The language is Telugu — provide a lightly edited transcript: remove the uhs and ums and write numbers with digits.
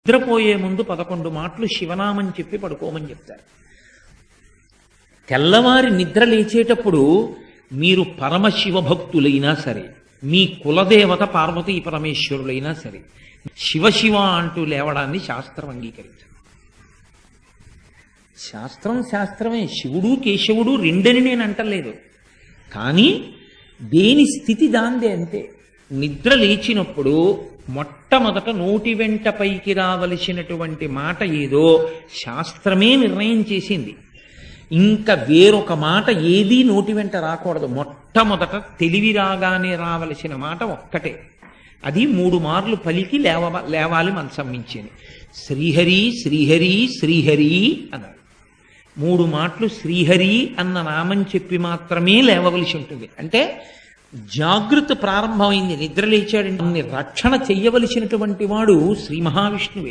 నిద్రపోయే ముందు 11 మాటలు శివనామం చెప్పి పడుకోమని చెప్తారు. తెల్లవారి నిద్ర లేచేటప్పుడు మీరు పరమశివ భక్తులైనా సరే, మీ కులదేవత పార్వతీ పరమేశ్వరులైనా సరే, శివ అంటూ లేవడాన్ని శాస్త్రం అంగీకరించదు. శాస్త్రమే. శివుడు కేశవుడు రెండని నేను అంటలేదు, కానీ దేని స్థితి దాందే అంతే. నిద్ర లేచినప్పుడు మొట్టమొదట నోటి వెంట పైకి రావలసినటువంటి మాట ఏదో శాస్త్రమే నిర్ణయం చేసింది. ఇంకా వేరొక మాట ఏదీ నోటి వెంట రాకూడదు. మొట్టమొదట తెలివి రాగానే రావలసిన మాట ఒక్కటే, అది 3 మార్లు పలికి లేవాలి మనసం మించింది. శ్రీహరి శ్రీహరి శ్రీహరి అన్నారు. 3 మాటలు శ్రీహరి అన్న నామం చెప్పి మాత్రమే లేవవలసి ఉంటుంది. అంటే జాగృతి ప్రారంభమైంది, నిద్ర లేచాడంటే రక్షణ చెయ్యవలసినటువంటి వాడు శ్రీ మహావిష్ణువే.